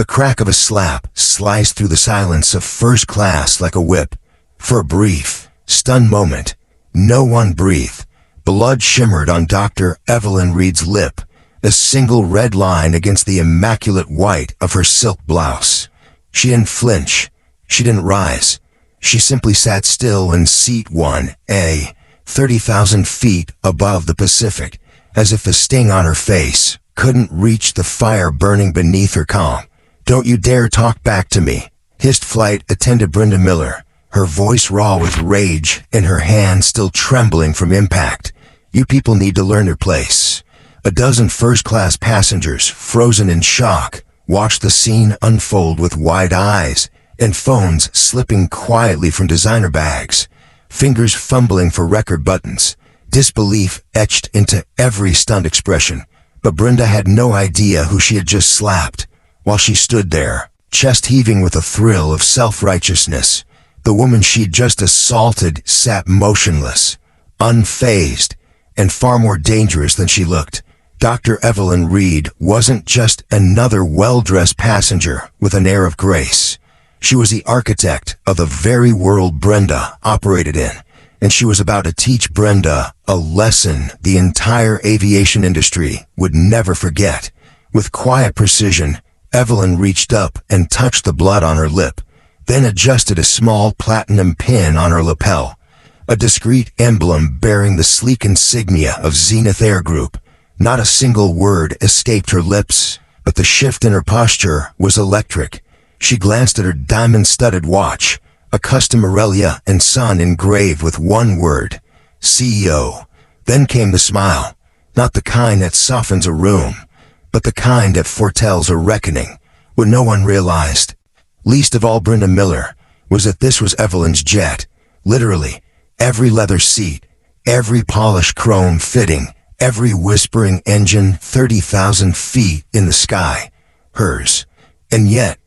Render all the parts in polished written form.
The crack of a slap sliced through the silence of first class like a whip. For a brief, stunned moment, no one breathed. Blood shimmered on Dr. Evelyn Reed's lip, a single red line against the immaculate white of her silk blouse. She didn't flinch. She didn't rise. She simply sat still in seat 1A, 30,000 feet above the Pacific, as if the sting on her face couldn't reach the fire burning beneath her calm. "Don't you dare talk back to me," hissed flight attendant Brenda Miller, her voice raw with rage and her hand still trembling from impact. "You people need to learn your place." A dozen first-class passengers, frozen in shock, watched the scene unfold with wide eyes and phones slipping quietly from designer bags, fingers fumbling for record buttons, disbelief etched into every stunned expression. But Brenda had no idea who she had just slapped. While she stood there, chest heaving with a thrill of self-righteousness, the woman she'd just assaulted sat motionless, unfazed, and far more dangerous than she looked. Dr. Evelyn Reed wasn't just another well-dressed passenger with an air of grace. She was the architect of the very world Brenda operated in, and she was about to teach Brenda a lesson the entire aviation industry would never forget. With quiet precision, Evelyn reached up and touched the blood on her lip, then adjusted a small platinum pin on her lapel, a discreet emblem bearing the sleek insignia of Zenith Air Group. Not a single word escaped her lips, but the shift in her posture was electric. She glanced at her diamond-studded watch, a custom Aurelia and Son engraved with one word, CEO. Then came the smile, not the kind that softens a room, but the kind that foretells a reckoning. What no one realized, least of all Brenda Miller, was that this was Evelyn's jet. Literally, every leather seat, every polished chrome fitting, every whispering engine 30,000 feet in the sky, hers. And yet,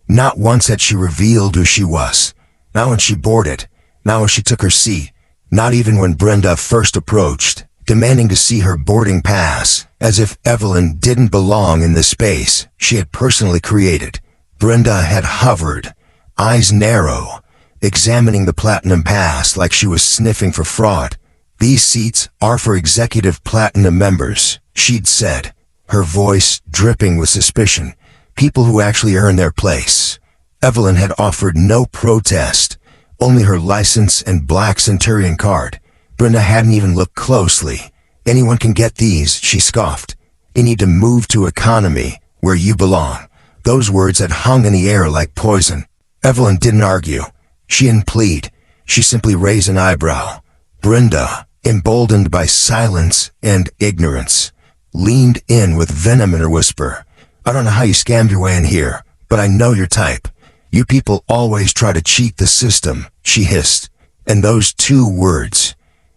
not once had she revealed who she was. Not when she boarded, not when she took her seat, not even when Brenda first approached, demanding to see her boarding pass, as if Evelyn didn't belong in the space she had personally created. Brenda had hovered, eyes narrow, examining the platinum pass like she was sniffing for fraud. "These seats are for executive platinum members," she'd said, her voice dripping with suspicion. "People who actually earn their place." Evelyn had offered no protest, only her license and black Centurion card. Brenda hadn't even looked closely. "Anyone can get these," she scoffed. "You need to move to economy, where you belong." Those words had hung in the air like poison. Evelyn didn't argue. She didn't plead. She simply raised an eyebrow. Brenda, emboldened by silence and ignorance, leaned in with venom in her whisper. "I don't know how you scammed your way in here, but I know your type. You people always try to cheat the system," she hissed. And those two words,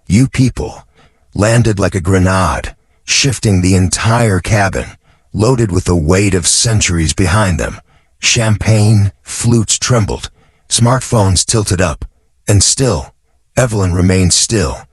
"you people," landed like a grenade, shifting the entire cabin, loaded with the weight of centuries behind them. Champagne flutes trembled, smartphones tilted up, and still, Evelyn remained still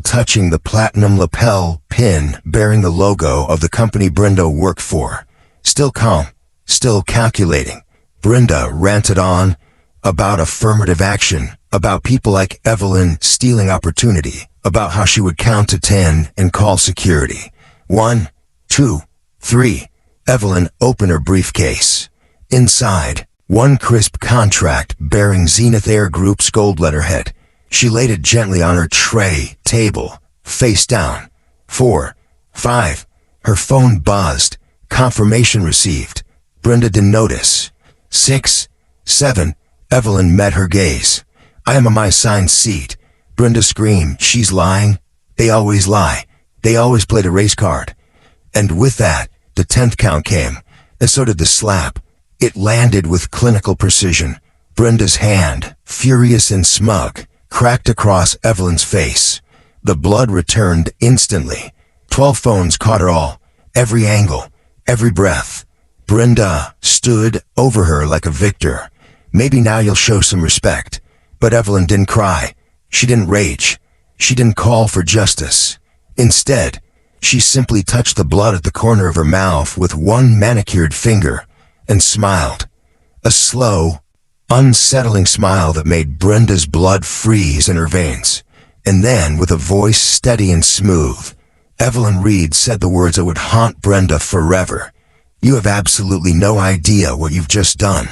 touching the platinum lapel pin bearing the logo of the company Brenda worked for. Still calm, still calculating. Brenda ranted on about affirmative action, about people like Evelyn stealing opportunity, about how she would count to 10 and call security. 1, 2, 3. Evelyn opened her briefcase. Inside, one crisp contract bearing Zenith Air Group's gold letterhead. She laid it gently on her tray table, face down. 4, 5. Her phone buzzed. Confirmation received. Brenda didn't notice. 6, 7. Evelyn met her gaze. "I am on my assigned seat." Brenda screamed. "She's lying. They always lie. They always play the race card." And with that, the 10th count came, and so did the slap. It landed with clinical precision. Brenda's hand, furious and smug, cracked across Evelyn's face. The blood returned instantly. 12 phones caught her all, every angle, every breath. Brenda stood over her like a victor. "Maybe now you'll show some respect." But Evelyn didn't cry. She didn't rage. She didn't call for justice. Instead, she simply touched the blood at the corner of her mouth with one manicured finger, and smiled. A slow, unsettling smile that made Brenda's blood freeze in her veins. And then, with a voice steady and smooth, Evelyn Reed said the words that would haunt Brenda forever. "You have absolutely no idea what you've just done."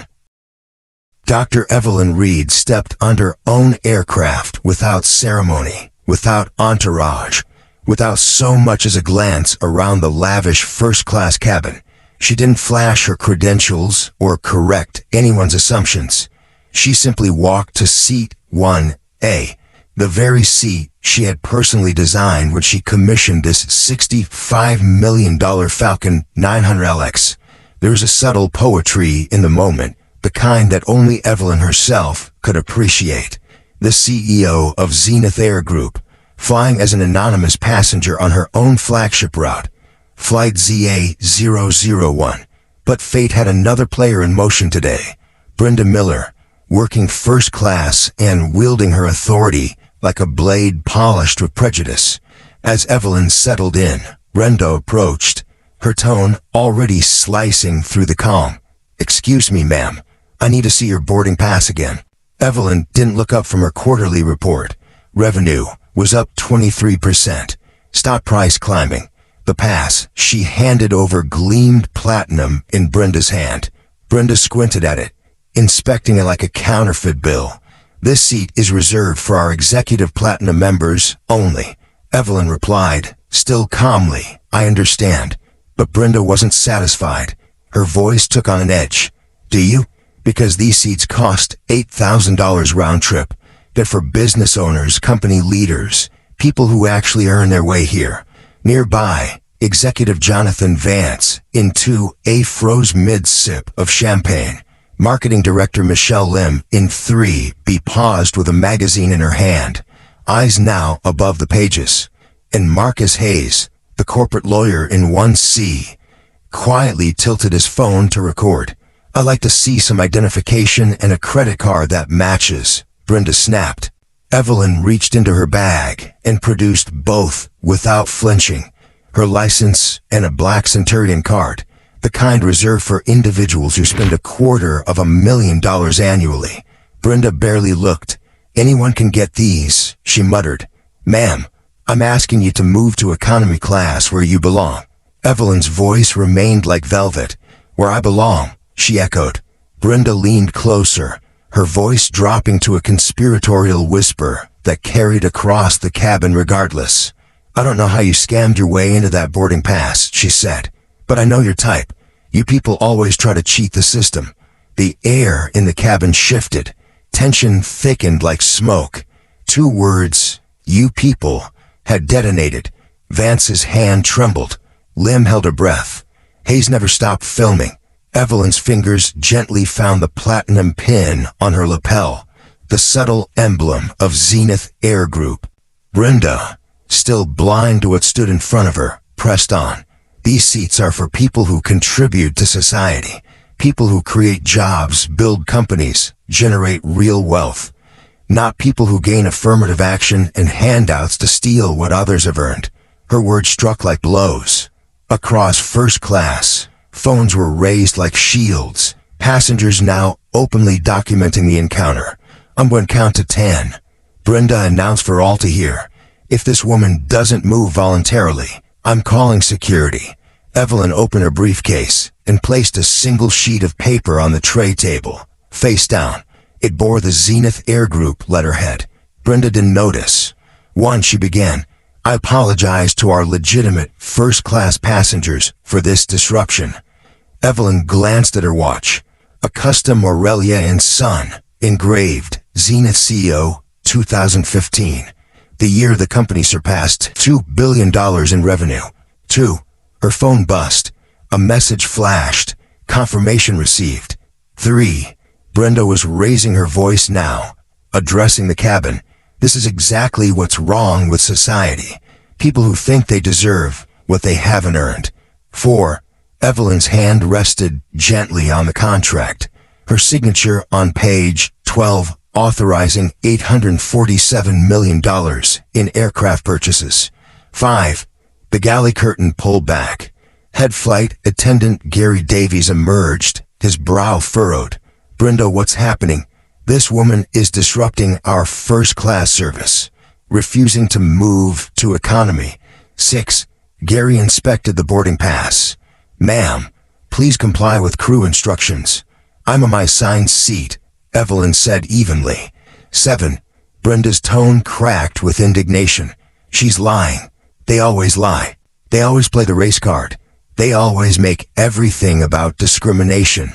Dr. Evelyn Reed stepped on her own aircraft without ceremony, without entourage, without so much as a glance around the lavish first-class cabin. She didn't flash her credentials or correct anyone's assumptions. She simply walked to seat 1A, the very seat she had personally designed when she commissioned this $65 million Falcon 900LX. There was a subtle poetry in the moment, the kind that only Evelyn herself could appreciate. The CEO of Zenith Air Group, flying as an anonymous passenger on her own flagship route, Flight ZA-001. But fate had another player in motion today. Brenda Miller, working first class and wielding her authority like a blade polished with prejudice. As Evelyn settled in, Brenda approached, her tone already slicing through the calm. "Excuse me, ma'am. I need to see your boarding pass again." Evelyn didn't look up from her quarterly report. Revenue was up 23%. Stock price climbing. The pass she handed over gleamed platinum in Brenda's hand. Brenda squinted at it, inspecting it like a counterfeit bill. "This seat is reserved for our executive platinum members only," Evelyn replied, still calmly. "I understand." But Brenda wasn't satisfied. Her voice took on an edge. "Do you? Because these seats cost $8,000 round trip. They're for business owners, company leaders, people who actually earn their way here." Nearby, Executive Jonathan Vance, into a froze mid-sip of champagne. Marketing Director Michelle Lim, in 3B, paused with a magazine in her hand, eyes now above the pages. And Marcus Hayes, the corporate lawyer, in 1C, quietly tilted his phone to record. "I'd like to see some identification and a credit card that matches," Brenda snapped. Evelyn reached into her bag and produced both without flinching. Her license and a black Centurion card, the kind reserved for individuals who spend $250,000 annually. Brenda barely looked. "Anyone can get these," she muttered. "Ma'am, I'm asking you to move to economy class where you belong." Evelyn's voice remained like velvet. "Where I belong," she echoed. Brenda leaned closer, her voice dropping to a conspiratorial whisper that carried across the cabin regardless. "I don't know how you scammed your way into that boarding pass," she said, "but I know your type. You people always try to cheat the system." The air in the cabin shifted. Tension thickened like smoke. Two words, "you people," had detonated. Vance's hand trembled. Lim held her breath. Hayes never stopped filming. Evelyn's fingers gently found the platinum pin on her lapel, the subtle emblem of Zenith Air Group. Brenda, still blind to what stood in front of her, pressed on. "These seats are for people who contribute to society, people who create jobs, build companies, generate real wealth, not people who gain affirmative action and handouts to steal what others have earned." Her words struck like blows. Across first class, phones were raised like shields, passengers now openly documenting the encounter. "I'm going to count to 10. Brenda announced for all to hear. If this woman doesn't move voluntarily, I'm calling security." Evelyn opened her briefcase and placed a single sheet of paper on the tray table. Face down, it bore the Zenith Air Group letterhead. Brenda didn't notice. "1," she began, "I apologize to our legitimate first-class passengers for this disruption." Evelyn glanced at her watch. A custom Aurelia and Son, engraved, Zenith CEO, 2015. The year the company surpassed $2 billion in revenue. 2. Her phone buzzed. A message flashed. Confirmation received. 3. Brenda was raising her voice now, addressing the cabin. "This is exactly what's wrong with society. People who think they deserve what they haven't earned." 4. Evelyn's hand rested gently on the contract, her signature on page 12, authorizing $847 million in aircraft purchases. 5. The galley curtain pulled back. Head flight attendant Gary Davies emerged, his brow furrowed. Brenda, what's happening? This woman is disrupting our first-class service, refusing to move to economy. 6. Gary inspected the boarding pass. Ma'am, please comply with crew instructions. I'm on my assigned seat, Evelyn said evenly. 7. Brenda's tone cracked with indignation. She's lying. They always lie. They always play the race card. They always make everything about discrimination.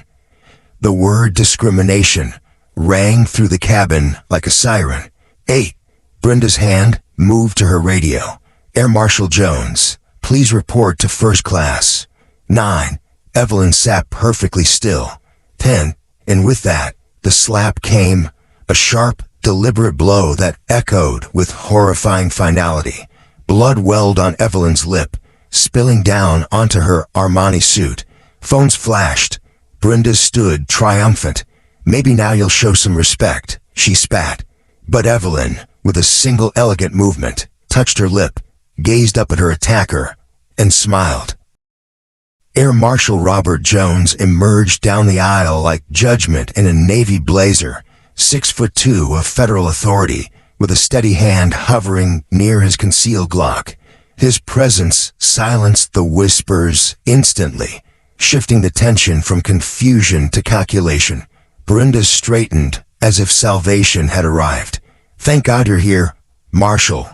The word discrimination rang through the cabin like a siren. 8. Brenda's hand moved to her radio. Air Marshal Jones, please report to first class. 9. Evelyn sat perfectly still. 10. And with that, the slap came, a sharp, deliberate blow that echoed with horrifying finality. Blood welled on Evelyn's lip, spilling down onto her Armani suit. Phones flashed. Brenda stood triumphant. Maybe now you'll show some respect, she spat. But Evelyn, with a single elegant movement, touched her lip, gazed up at her attacker, and smiled. Air Marshal Robert Jones emerged down the aisle like judgment in a navy blazer, 6'2" of federal authority, with a steady hand hovering near his concealed Glock. His presence silenced the whispers instantly, shifting the tension from confusion to calculation. Brenda straightened as if salvation had arrived. Thank God you're here, Marshal,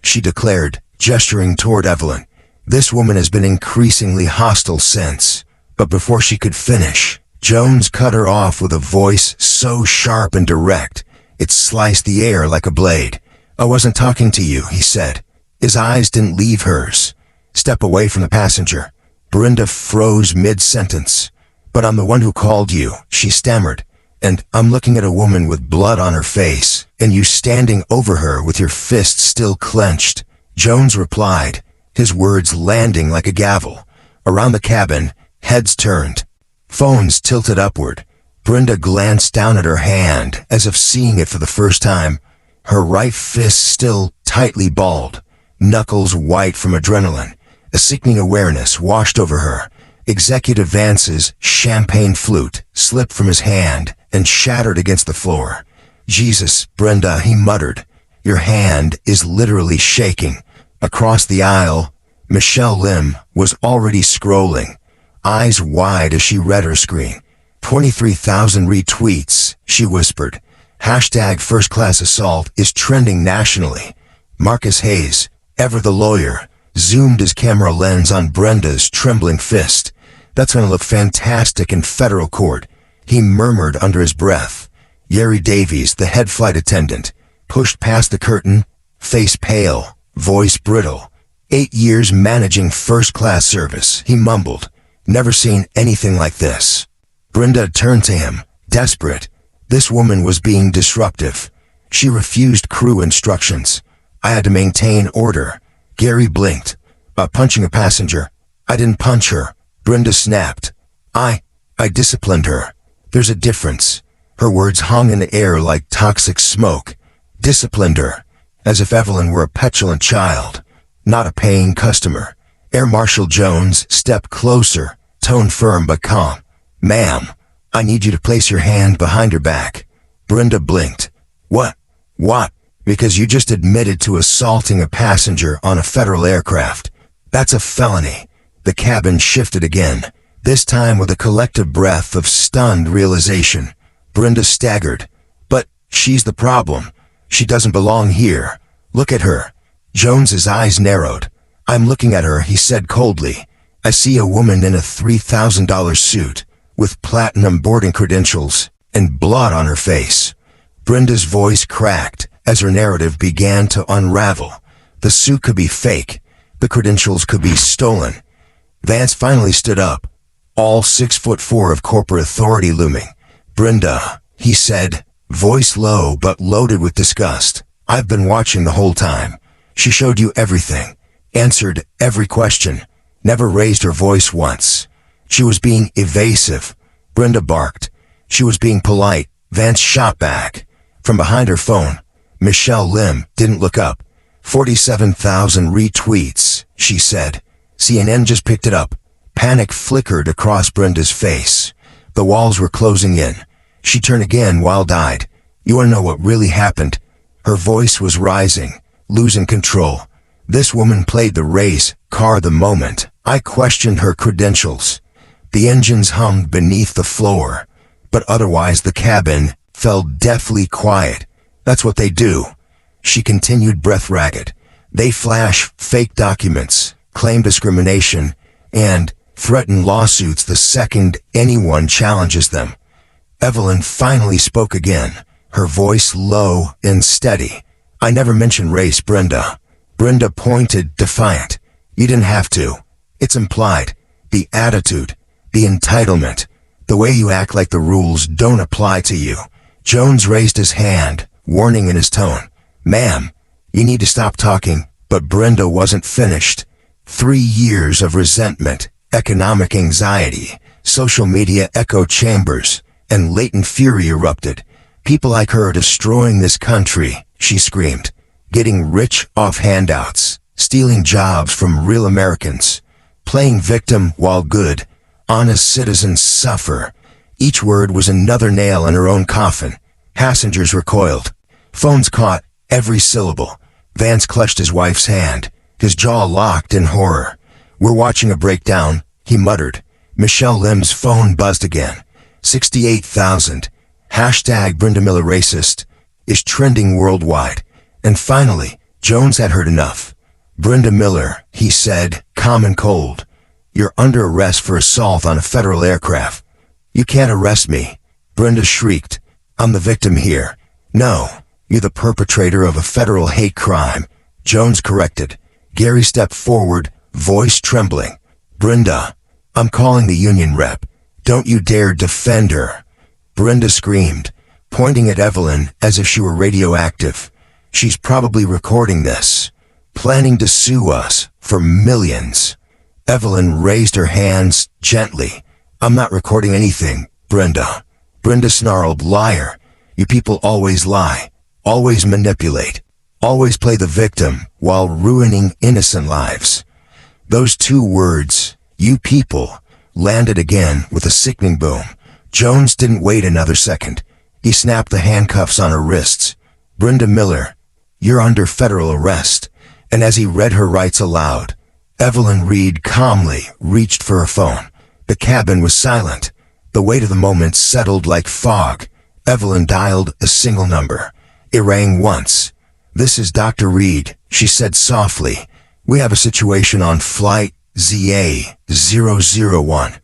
she declared, gesturing toward Evelyn. This woman has been increasingly hostile since. But before she could finish, Jones cut her off with a voice so sharp and direct, it sliced the air like a blade. I wasn't talking to you, he said. His eyes didn't leave hers. Step away from the passenger. Brenda froze mid-sentence. But I'm the one who called you, she stammered. And I'm looking at a woman with blood on her face, and you standing over her with your fists still clenched. Jones replied, his words landing like a gavel. Around the cabin, heads turned. Phones tilted upward. Brenda glanced down at her hand, as if seeing it for the first time. Her right fist still tightly balled, knuckles white from adrenaline. A sickening awareness washed over her. Executive Vance's champagne flute slipped from his hand and shattered against the floor. Jesus, Brenda, he muttered. Your hand is literally shaking. Across the aisle, Michelle Lim was already scrolling, eyes wide as she read her screen. 23,000 retweets, she whispered. Hashtag first-class assault is trending nationally. Marcus Hayes, ever the lawyer, zoomed his camera lens on Brenda's trembling fist. That's gonna look fantastic in federal court, he murmured under his breath. Gary Davies, the head flight attendant, pushed past the curtain, face pale, voice brittle. 8 years managing first-class service, he mumbled. Never seen anything like this. Brenda turned to him, desperate. This woman was being disruptive. She refused crew instructions. I had to maintain order. Gary blinked. By punching a passenger. I didn't punch her. Brenda snapped. I disciplined her. There's a difference. Her words hung in the air like toxic smoke. Disciplined her. As if Evelyn were a petulant child, not a paying customer. Air Marshal Jones stepped closer, tone firm but calm. Ma'am, I need you to place your hand behind her back. Brenda blinked. What? Because you just admitted to assaulting a passenger on a federal aircraft. That's a felony. The cabin shifted again, this time with a collective breath of stunned realization. Brenda staggered. But she's the problem. She doesn't belong here. Look at her. Jones's eyes narrowed. I'm looking at her, he said coldly. I see a woman in a $3,000 suit, with platinum boarding credentials, and blood on her face. Brenda's voice cracked as her narrative began to unravel. The suit could be fake. The credentials could be stolen. Vance finally stood up, all 6'4" of corporate authority looming. Brenda, he said, voice low but loaded with disgust. I've been watching the whole time. She showed you everything, answered every question, never raised her voice once. She was being evasive. Brenda barked. She was being polite. Vance shot back. From behind her phone, Michelle Lim didn't look up. 47,000 retweets, she said. CNN just picked it up. Panic flickered across Brenda's face. The walls were closing in. She turned again, wild-eyed. You wanna know what really happened? Her voice was rising, losing control. This woman played the race car the moment I questioned her credentials. The engines hummed beneath the floor, but otherwise the cabin fell deathly quiet. That's what they do. She continued, breath ragged. They flash fake documents, claim discrimination, and threaten lawsuits the second anyone challenges them. Evelyn finally spoke again, her voice low and steady. I never mentioned race, Brenda. Brenda pointed, defiant. You didn't have to. It's implied. The attitude, the entitlement, the way you act like the rules don't apply to you. Jones raised his hand, warning in his tone. Ma'am, you need to stop talking. But Brenda wasn't finished. 3 years of resentment, economic anxiety, social media echo chambers, and latent fury erupted. People like her are destroying this country, she screamed. Getting rich off handouts, stealing jobs from real Americans, playing victim while good, honest citizens suffer. Each word was another nail in her own coffin. Passengers recoiled. Phones caught every syllable. Vance clutched his wife's hand, his jaw locked in horror. We're watching a breakdown, he muttered. Michelle Lim's phone buzzed again. 68,000. Hashtag Brenda Miller racist is trending worldwide. And finally, Jones had heard enough. Brenda Miller, he said, calm and cold. You're under arrest for assault on a federal aircraft. You can't arrest me. Brenda shrieked. I'm the victim here. No, you're the perpetrator of a federal hate crime. Jones corrected. Gary stepped forward, voice trembling. Brenda, I'm calling the union rep. Don't you dare defend her. Brenda screamed, pointing at Evelyn as if she were radioactive. She's probably recording this, planning to sue us for millions. Evelyn raised her hands gently. I'm not recording anything, Brenda. Brenda snarled, liar. You people always lie, always manipulate, always play the victim while ruining innocent lives. Those 2 words, you people, landed again with a sickening boom. Jones didn't wait another second. He snapped the handcuffs on her wrists. Brenda Miller, you're under federal arrest. And as he read her rights aloud, Evelyn Reed calmly reached for her phone. The cabin was silent. The weight of the moment settled like fog. Evelyn dialed a single number. It rang once. This is Dr. Reed, she said softly. We have a situation on flight ZA-001.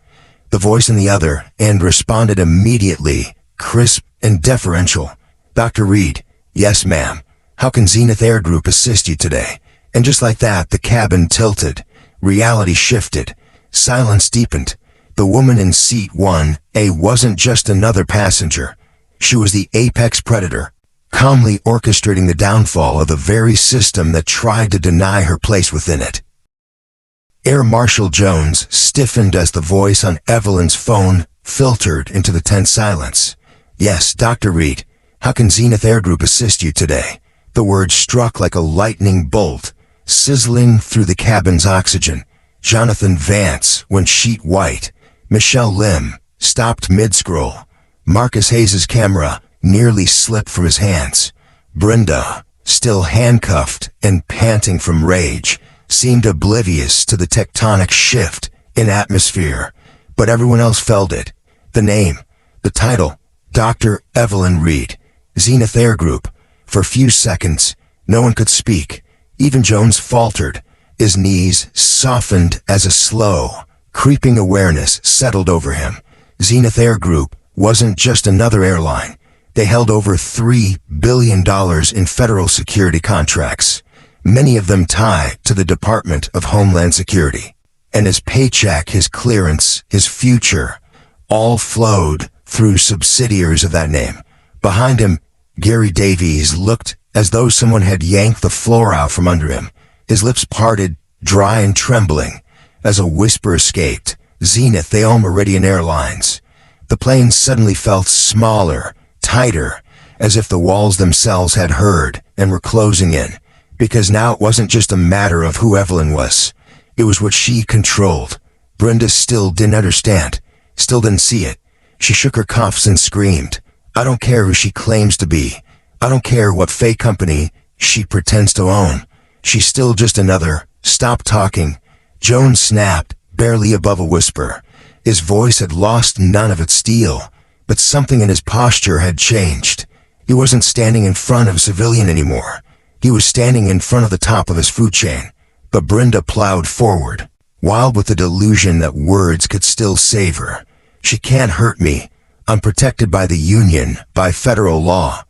The voice in the other end responded immediately, crisp and deferential. Dr. Reed, yes ma'am. How can Zenith Air Group assist you today? And just like that, the cabin tilted. Reality shifted. Silence deepened. The woman in seat 1A wasn't just another passenger. She was the apex predator, calmly orchestrating the downfall of the very system that tried to deny her place within it. Air Marshal Jones stiffened as the voice on Evelyn's phone filtered into the tense silence. Yes, Dr. Reed, how can Zenith Air Group assist you today? The words struck like a lightning bolt, sizzling through the cabin's oxygen. Jonathan Vance went sheet white. Michelle Lim stopped mid-scroll. Marcus Hayes' camera nearly slipped from his hands. Brenda, still handcuffed and panting from rage, seemed oblivious to the tectonic shift in atmosphere, but everyone else felt it. The name, the title, Dr. Evelyn Reed, Zenith Air Group. For a few seconds, no one could speak. Even Jones faltered. His knees softened as a slow, creeping awareness settled over him. Zenith Air Group wasn't just another airline. They held over $3 billion in federal security contracts, many of them tied to the Department of Homeland Security. And his paycheck, his clearance, his future, all flowed through subsidiaries of that name. Behind him, Gary Davies looked as though someone had yanked the floor out from under him. His lips parted, dry and trembling, as a whisper escaped. Zenith, the All Meridian Airlines. The plane suddenly felt smaller, tighter, as if the walls themselves had heard and were closing in. Because now it wasn't just a matter of who Evelyn was. It was what she controlled. Brenda still didn't understand, still didn't see it. She shook her cuffs and screamed, "I don't care who she claims to be. I don't care what fake company she pretends to own. She's still just another." "Stop talking," Jones snapped, barely above a whisper. His voice had lost none of its steel, but something in his posture had changed. He wasn't standing in front of a civilian anymore. He was standing in front of the top of his food chain. But Brenda plowed forward, wild with the delusion that words could still save her. "She can't hurt me. I'm protected by the union, by federal law."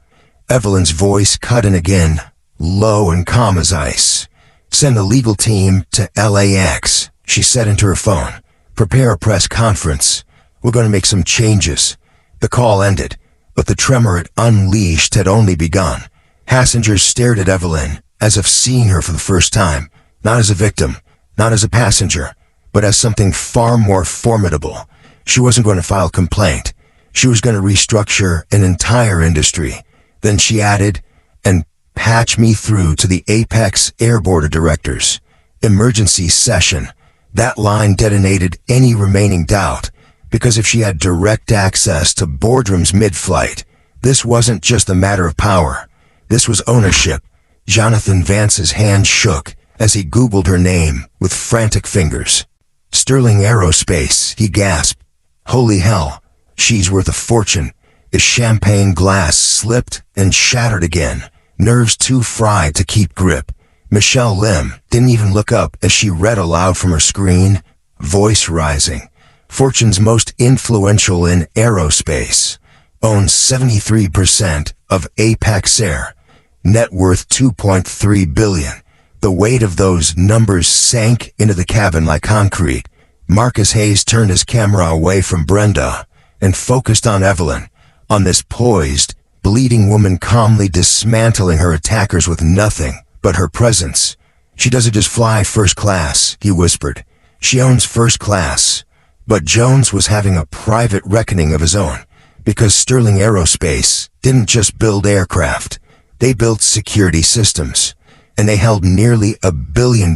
Evelyn's voice cut in again, low and calm as ice. "Send a legal team to LAX, she said into her phone. "Prepare a press conference. We're going to make some changes." The call ended, but the tremor it unleashed had only begun. Passengers stared at Evelyn, as if seeing her for the first time, not as a victim, not as a passenger, but as something far more formidable. She wasn't going to file a complaint. She was going to restructure an entire industry. Then she added, "And patch me through to the Apex Air Board of Directors. Emergency session." That line detonated any remaining doubt, because if she had direct access to boardrooms mid-flight, this wasn't just a matter of power. This was ownership. Jonathan Vance's hand shook as he Googled her name with frantic fingers. "Sterling Aerospace," he gasped. "Holy hell, she's worth a fortune." His champagne glass slipped and shattered again, nerves too fried to keep grip. Michelle Lim didn't even look up as she read aloud from her screen, voice rising. "Fortune's most influential in aerospace. Owns 73% of Apex Air. Net worth $2.3 billion. The weight of those numbers sank into the cabin like concrete. Marcus Hayes turned his camera away from Brenda and focused on Evelyn, on this poised, bleeding woman calmly dismantling her attackers with nothing but her presence. "She doesn't just fly first class," he whispered. "She owns first class." But Jones was having a private reckoning of his own, because Sterling Aerospace didn't just build aircraft. They built security systems, and they held nearly $1 billion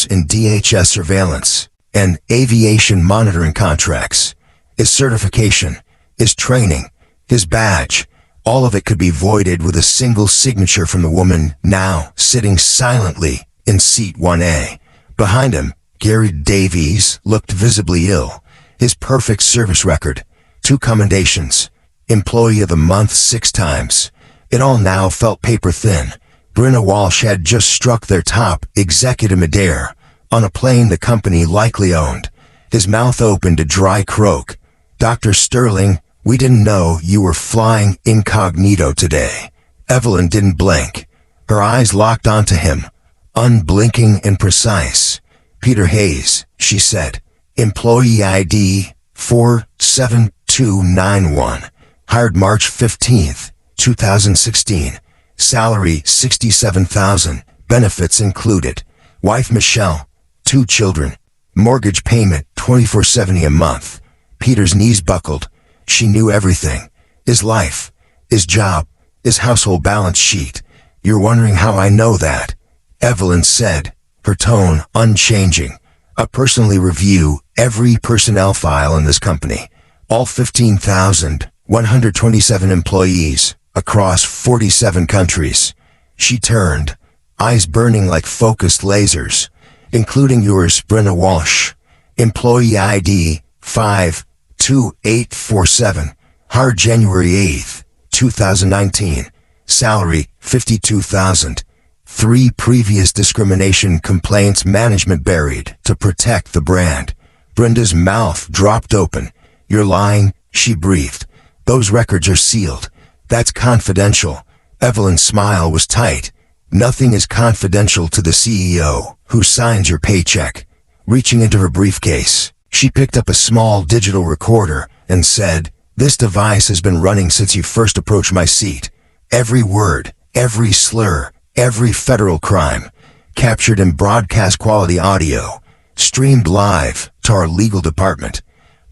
in DHS surveillance and aviation monitoring contracts. His certification, his training, his badge, all of it could be voided with a single signature from the woman now sitting silently in seat 1A. Behind him, Gary Davies looked visibly ill. His perfect service record, 2 commendations, Employee of the Month 6 times. It all now felt paper thin. Brenna Walsh had just struck their top executive midair on a plane the company likely owned. His mouth opened to dry croak. "Dr. Sterling, we didn't know you were flying incognito today." Evelyn didn't blink. Her eyes locked onto him, unblinking and precise. "Peter Hayes," she said. "Employee ID 47291. Hired March 15th, 2016. Salary $67,000. Benefits included. Wife Michelle. 2 children. Mortgage payment $24.70 a month." Peter's knees buckled. She knew everything. His life, his job, his household balance sheet. "You're wondering how I know that," Evelyn said, her tone unchanging. "I personally review every personnel file in this company. All 15,127 employees across 47 countries." She turned, eyes burning like focused lasers. "Including yours, Brenna Walsh. Employee ID 52847. Hired January 8th, 2019. Salary $52,000. 3 previous discrimination complaints management buried to protect the brand." Brenda's mouth dropped open. "You're lying," she breathed. "Those records are sealed. That's confidential." Evelyn's smile was tight. "Nothing is confidential to the CEO who signs your paycheck." Reaching into her briefcase, she picked up a small digital recorder and said, "This device has been running since you first approached my seat. Every word, every slur, every federal crime, captured in broadcast quality audio, streamed live to our legal department."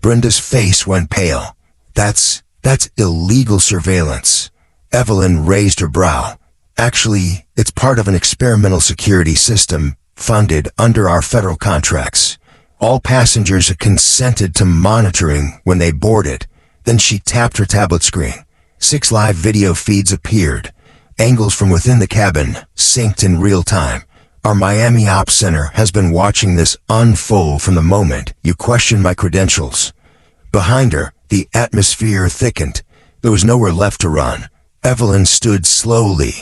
Brenda's face went pale. That's illegal surveillance." Evelyn raised her brow. "Actually, it's part of an experimental security system funded under our federal contracts. All passengers consented to monitoring when they boarded. Then she tapped her tablet screen. 6 live video feeds appeared. Angles from within the cabin synced in real time. Our Miami Ops Center has been watching this unfold from the moment you questioned my credentials. Behind her, the atmosphere thickened. There was nowhere left to run. Evelyn stood slowly,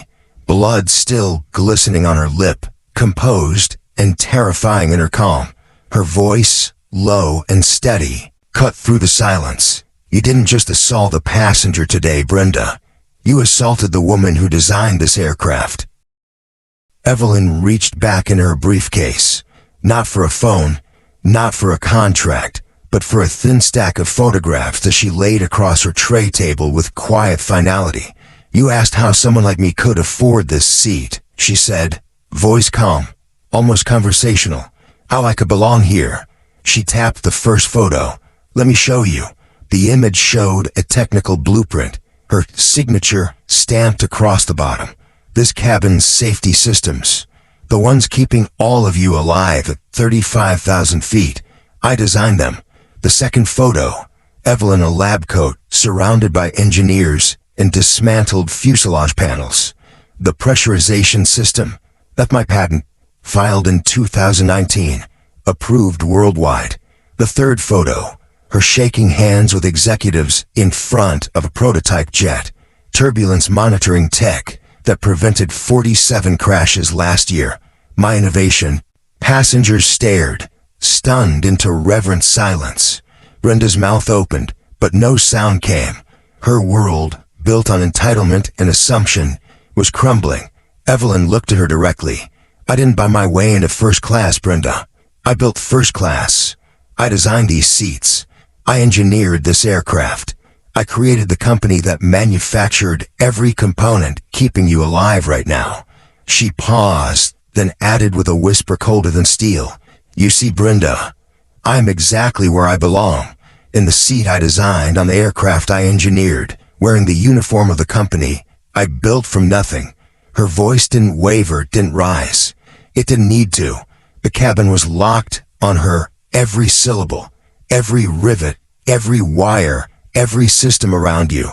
blood still glistening on her lip, composed and terrifying in her calm. Her voice, low and steady, cut through the silence. You didn't just assault a passenger today, Brenda. You assaulted the woman who designed this aircraft. Evelyn reached back in her briefcase, not for a phone, not for a contract, but for a thin stack of photographs that she laid across her tray table with quiet finality. You asked how someone like me could afford this seat, she said, voice calm, almost conversational. How I could belong here. She tapped the first photo. Let me show you. The image showed a technical blueprint, her signature stamped across the bottom. This cabin's safety systems, the ones keeping all of you alive at 35,000 feet. I designed them. The second photo, Evelyn in a lab coat surrounded by engineers and dismantled fuselage panels. The pressurization system, that's my patent, filed in 2019, approved worldwide. The third photo, her shaking hands with executives in front of a prototype jet, turbulence monitoring tech that prevented 47 crashes last year. My innovation. Passengers stared, stunned into reverent silence. Brenda's mouth opened, but no sound came. Her world, built on entitlement and assumption, was crumbling. Evelyn looked at her directly. I didn't buy my way into first class, Brenda. I built first class. I designed these seats. I engineered this aircraft. I created the company that manufactured every component keeping you alive right now. She paused, then added with a whisper colder than steel. You see, Brenda, I'm exactly where I belong. In the seat I designed on the aircraft I engineered, wearing the uniform of the company I built from nothing. Her voice didn't waver, didn't rise. It didn't need to. The cabin was locked on her, every syllable, every rivet, every wire, every system around you.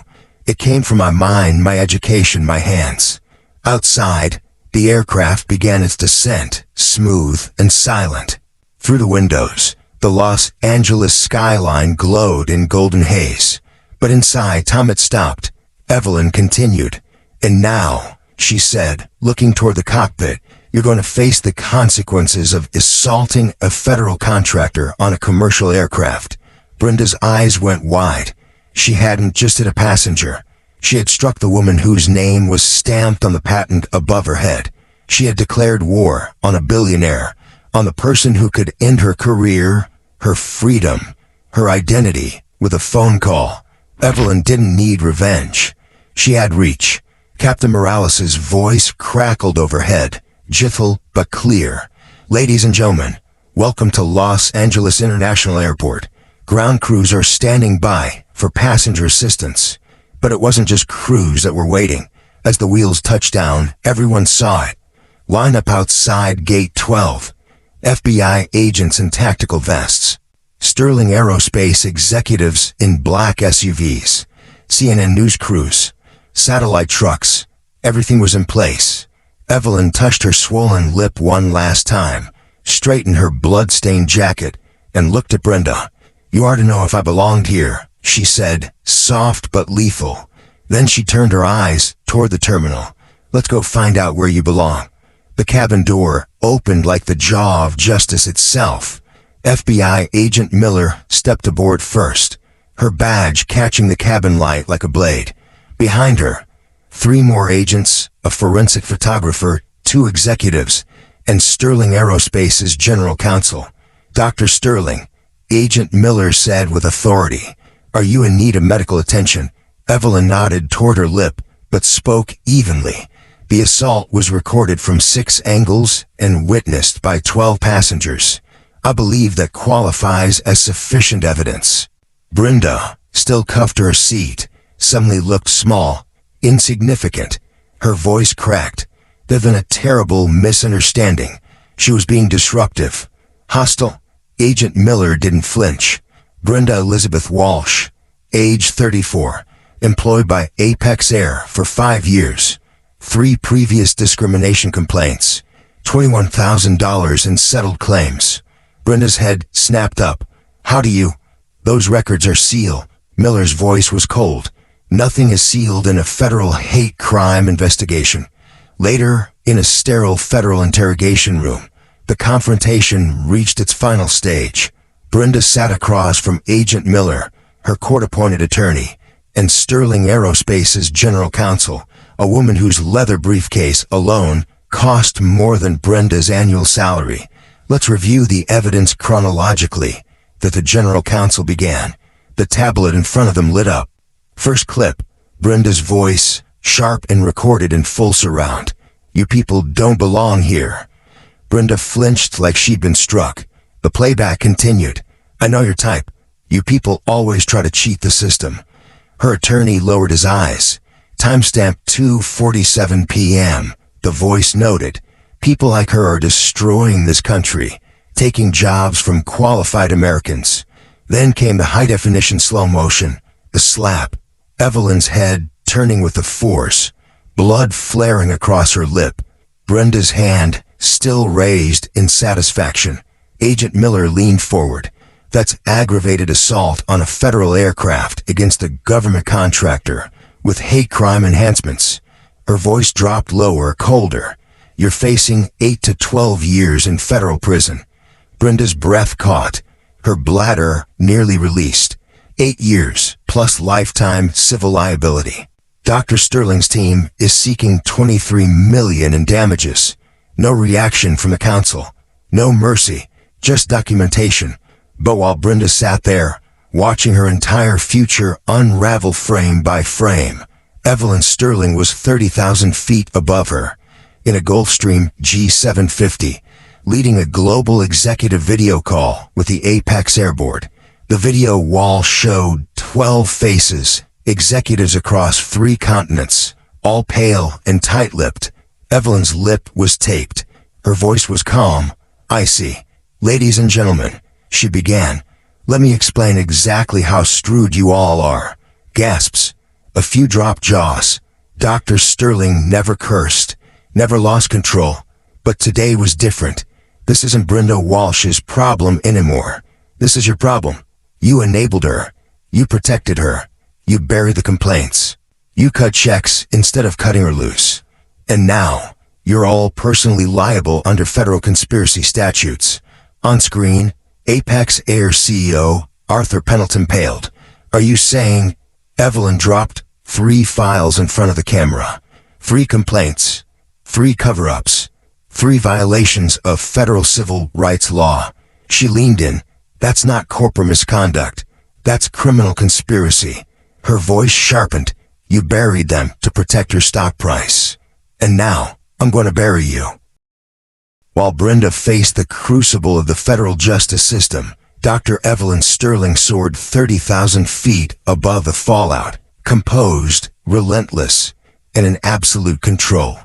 It came from my mind, my education, my hands. Outside, the aircraft began its descent, smooth and silent. Through the windows, the Los Angeles skyline glowed in golden haze. But inside, Tom had stopped. Evelyn continued. And now, she said, looking toward the cockpit, you're going to face the consequences of assaulting a federal contractor on a commercial aircraft. Brenda's eyes went wide. She hadn't just hit a passenger. She had struck the woman whose name was stamped on the patent above her head. She had declared war on a billionaire, on the person who could end her career, her freedom, her identity, with a phone call. Evelyn didn't need revenge. She had reach. Captain Morales's voice crackled overhead, gentle but clear. Ladies and gentlemen, welcome to Los Angeles International Airport. Ground crews are standing by for passenger assistance. But it wasn't just crews that were waiting. As the wheels touched down, everyone saw it. Line up outside Gate 12. FBI agents in tactical vests. Sterling Aerospace executives in black SUVs. CNN news crews. Satellite trucks. Everything was in place. Evelyn touched her swollen lip one last time, straightened her blood-stained jacket, and looked at Brenda. You are to know if I belonged here, she said, soft but lethal. Then she turned her eyes toward the terminal. Let's go find out where you belong. The cabin door opened like the jaw of justice itself. FBI agent Miller stepped aboard first, her badge catching the cabin light like a blade. Behind her, 3 more agents, a forensic photographer, 2 executives, and Sterling Aerospace's general counsel. Dr. Sterling, Agent Miller said with authority, are you in need of medical attention? Evelyn nodded toward her lip, but spoke evenly. The assault was recorded from 6 angles and witnessed by 12 passengers. I believe that qualifies as sufficient evidence. Brenda, still cuffed to her seat, suddenly looked small, insignificant. Her voice cracked. There'd been a terrible misunderstanding. She was being disruptive, hostile. Agent Miller didn't flinch. Brenda Elizabeth Walsh, age 34, employed by Apex Air for 5 years, 3 previous discrimination complaints, $21,000 in settled claims. Brenda's head snapped up. How do you? Those records are sealed. Miller's voice was cold. Nothing is sealed in a federal hate crime investigation. Later, in a sterile federal interrogation room, the confrontation reached its final stage. Brenda sat across from Agent Miller, her court-appointed attorney, and Sterling Aerospace's general counsel, a woman whose leather briefcase alone cost more than Brenda's annual salary. Let's review the evidence chronologically. That the general counsel began. The tablet in front of them lit up. First clip, Brenda's voice, sharp and recorded in full surround. You people don't belong here. Brenda flinched like she'd been struck. The playback continued. I know your type. You people always try to cheat the system. Her attorney lowered his eyes. Timestamp 2:47 p.m. The voice noted. People like her are destroying this country, taking jobs from qualified Americans. Then came the high-definition slow motion, the slap, Evelyn's head turning with the force, blood flaring across her lip, Brenda's hand still raised in satisfaction. Agent Miller leaned forward. That's aggravated assault on a federal aircraft against a government contractor with hate crime enhancements. Her voice dropped lower, colder. You're facing 8 to 12 years in federal prison. Brenda's breath caught, her bladder nearly released. 8 years, plus lifetime civil liability. Dr. Sterling's team is seeking $23 million in damages. No reaction from the council. No mercy, just documentation. But while Brenda sat there, watching her entire future unravel frame by frame, Evelyn Sterling was 30,000 feet above her, in a Gulfstream G750, leading a global executive video call with the Apex Air Board. The video wall showed 12 faces, executives across 3 continents, all pale and tight-lipped. Evelyn's lip was taped. Her voice was calm, icy. Ladies and gentlemen, she began. Let me explain exactly how screwed you all are. Gasps. A few dropped jaws. Dr. Sterling never cursed, never lost control. But today was different. This isn't Brenda Walsh's problem anymore. This is your problem. You enabled her. You protected her. You buried the complaints. You cut checks instead of cutting her loose. And now, you're all personally liable under federal conspiracy statutes. On screen, Apex Air CEO Arthur Pendleton paled. Are you saying Evelyn dropped 3 files in front of the camera? 3 complaints, 3 cover-ups, 3 violations of federal civil rights law. She leaned in. That's not corporate misconduct. That's criminal conspiracy. Her voice sharpened. You buried them to protect your stock price. And now, I'm going to bury you. While Brenda faced the crucible of the federal justice system, Dr. Evelyn Sterling soared 30,000 feet above the fallout, composed, relentless, and in absolute control.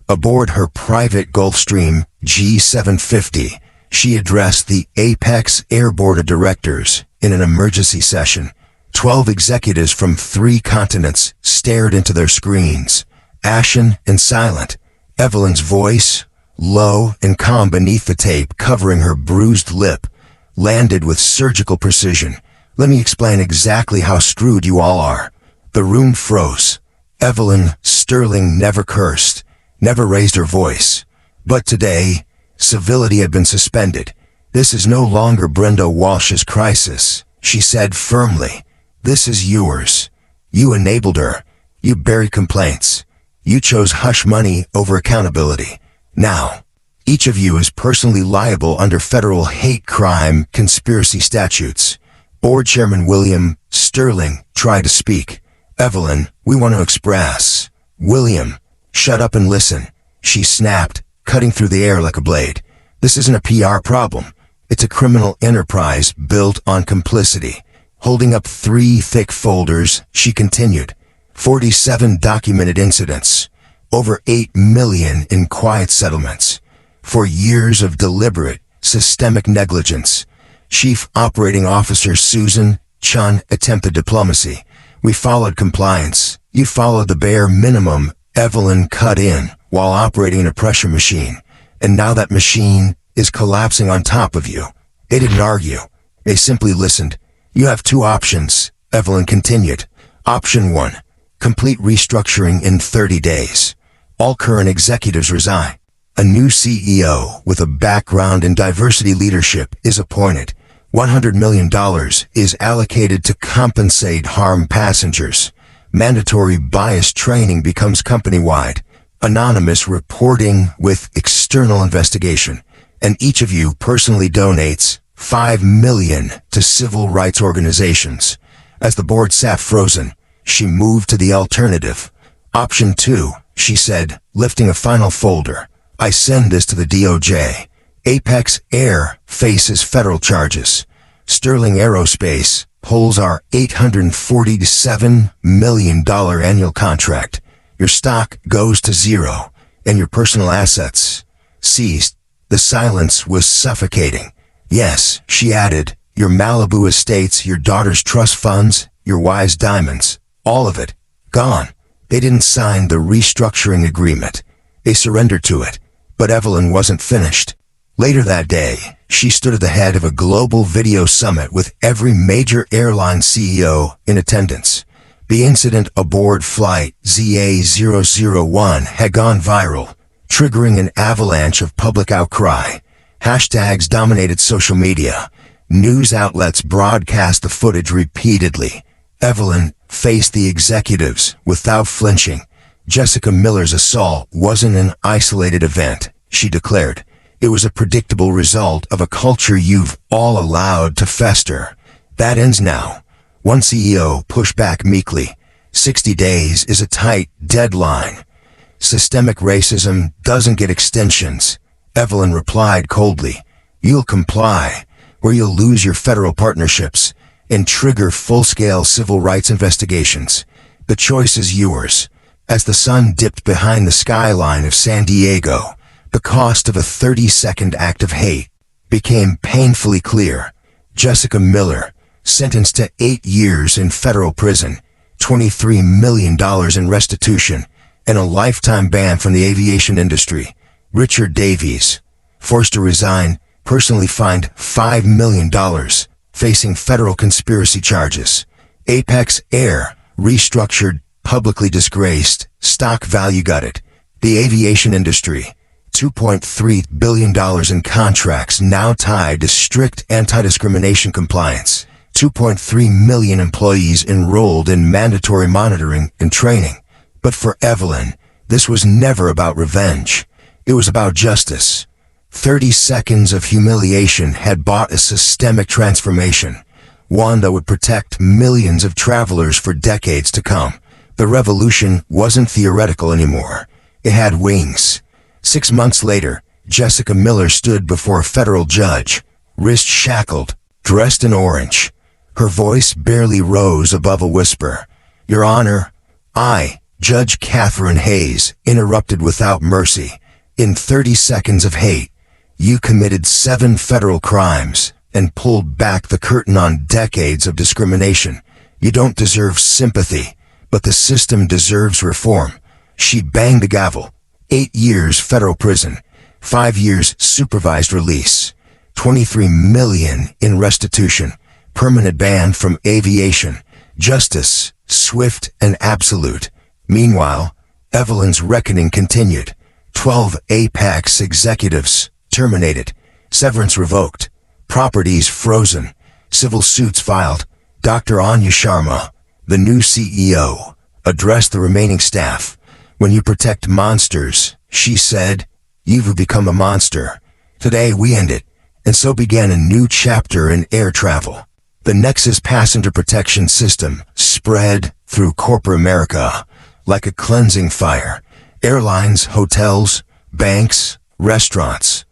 Aboard her private Gulfstream G750, she addressed the Apex Air Board of Directors in an emergency session. 12 executives from 3 continents stared into their screens, ashen and silent. Evelyn's voice, low and calm beneath the tape covering her bruised lip, landed with surgical precision. Let me explain exactly how screwed you all are. The room froze. Evelyn Sterling never cursed, never raised her voice. But today, civility had been suspended. This is no longer Brenda Walsh's crisis, she said firmly. This is yours. You enabled her. You buried complaints. You chose hush money over accountability. Now, each of you is personally liable under federal hate crime conspiracy statutes. Board Chairman William Sterling tried to speak. Evelyn, we want to express. William, shut up and listen. She snapped, cutting through the air like a blade. This isn't a PR problem. It's a criminal enterprise built on complicity. Holding up 3 thick folders, she continued. 47 documented incidents. Over 8 million in quiet settlements. For years of deliberate, systemic negligence. Chief Operating Officer Susan Chun attempted diplomacy. We followed compliance. You followed the bare minimum. Evelyn cut in while operating a pressure machine. And now that machine is collapsing on top of you. They didn't argue. They simply listened. You have two options, Evelyn continued. Option 1. Complete restructuring in 30 days. All current executives resign. A new CEO with a background in diversity leadership is appointed. $100 million is allocated to compensate harmed passengers. Mandatory bias training becomes company-wide. Anonymous reporting with external investigation. And each of you personally donates $5 million to civil rights organizations. As the board sat frozen, she moved to the alternative. Option 2, she said, lifting a final folder. I send this to the DOJ. Apex Air faces federal charges. Sterling Aerospace pulls our $847 million annual contract. Your stock goes to zero, and your personal assets seized. The silence was suffocating. Yes, she added, your Malibu estates, your daughter's trust funds, your wife's diamonds, all of it, gone. They didn't sign the restructuring agreement. They surrendered to it. But Evelyn wasn't finished. Later that day, she stood at the head of a global video summit with every major airline CEO in attendance. The incident aboard flight ZA001 had gone viral, triggering an avalanche of public outcry. Hashtags dominated social media. News outlets broadcast the footage repeatedly. Evelyn faced the executives without flinching. Jessica Miller's assault wasn't an isolated event, she declared. It was a predictable result of a culture you've all allowed to fester. That ends now. One CEO pushed back meekly. 60 days is a tight deadline. Systemic racism doesn't get extensions. Evelyn replied coldly. You'll comply, or you'll lose your federal partnerships and trigger full-scale civil rights investigations. The choice is yours. As the sun dipped behind the skyline of San Diego, the cost of a 30-second act of hate became painfully clear. Jessica Miller, sentenced to 8 years in federal prison, $23 million in restitution, and a lifetime ban from the aviation industry. Richard Davies, forced to resign, personally fined $5 million, facing federal conspiracy charges. Apex Air, restructured, publicly disgraced, stock value gutted. The aviation industry, $2.3 billion in contracts now tied to strict anti-discrimination compliance. 2.3 million employees enrolled in mandatory monitoring and training. But for Evelyn, this was never about revenge. It was about justice. 30 seconds of humiliation had bought a systemic transformation, one that would protect millions of travelers for decades to come. The revolution wasn't theoretical anymore. It had wings. 6 months later, Jessica Miller stood before a federal judge, wrists shackled, dressed in orange. Her voice barely rose above a whisper. Your Honor, I, Judge Catherine Hayes, interrupted without mercy. In 30 seconds of hate, you committed 7 federal crimes and pulled back the curtain on decades of discrimination. You don't deserve sympathy, but the system deserves reform. She banged the gavel. 8 years federal prison, 5 years supervised release, $23 million in restitution, permanent ban from aviation, justice, swift and absolute. Meanwhile, Evelyn's reckoning continued. 12 Apex executives terminated, severance revoked, properties frozen, civil suits filed. Dr. Anya Sharma, the new CEO, addressed the remaining staff. When you protect monsters, she said, you've become a monster. Today we end it, and so began a new chapter in air travel. The Nexus passenger protection system spread through corporate America like a cleansing fire. Airlines, hotels, banks, restaurants,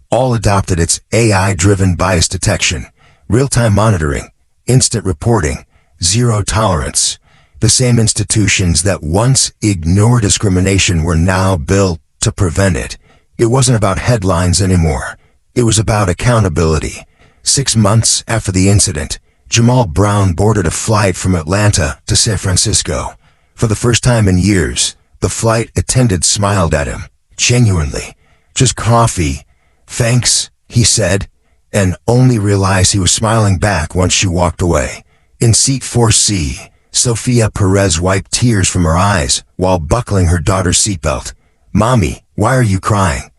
all adopted its AI-driven bias detection, real-time monitoring, instant reporting, zero tolerance. The same institutions that once ignored discrimination were now built to prevent it. It wasn't about headlines anymore. It was about accountability. 6 months after the incident, Jamal Brown boarded a flight from Atlanta to San Francisco. For the first time in years, the flight attendant smiled at him, genuinely. "Just coffee." "Thanks," he said, and only realized he was smiling back once she walked away. In seat 4C, Sophia Perez wiped tears from her eyes while buckling her daughter's seatbelt. "Mommy, why are you crying?"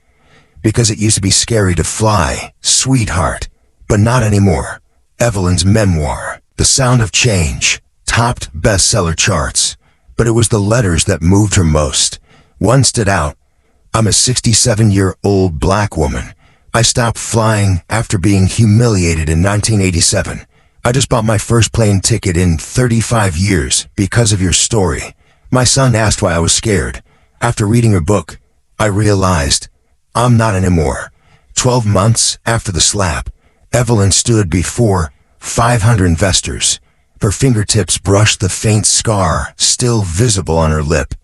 "Because it used to be scary to fly, sweetheart. But not anymore." Evelyn's memoir, The Sound of Change, topped bestseller charts. But it was the letters that moved her most. One stood out. "I'm a 67-year-old black woman. I stopped flying after being humiliated in 1987. I just bought my first plane ticket in 35 years because of your story. My son asked why I was scared. After reading her book, I realized I'm not anymore." 12 months after the slap, Evelyn stood before 500 investors. Her fingertips brushed the faint scar still visible on her lip.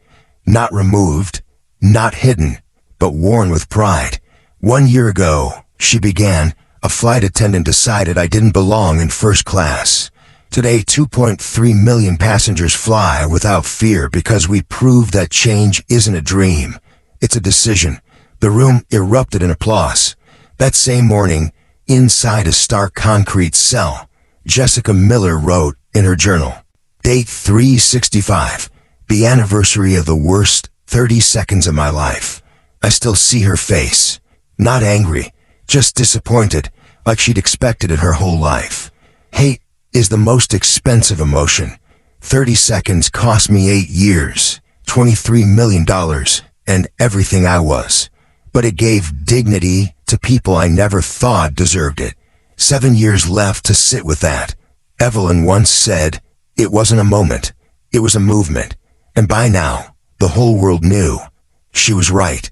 Not removed, not hidden, but worn with pride. "1 year ago," she began, "a flight attendant decided I didn't belong in first class. Today, 2.3 million passengers fly without fear because we prove that change isn't a dream. It's a decision." The room erupted in applause. That same morning, inside a stark concrete cell, Jessica Miller wrote in her journal, Date 365, the anniversary of the worst 30 seconds of my life. I still see her face. Not angry, just disappointed, like she'd expected it her whole life. Hate is the most expensive emotion. 30 seconds cost me 8 years, $23 million, and everything I was. But it gave dignity to people I never thought deserved it. 7 years left to sit with that. Evelyn once said, "It wasn't a moment, it was a movement." And by now, the whole world knew. She was right.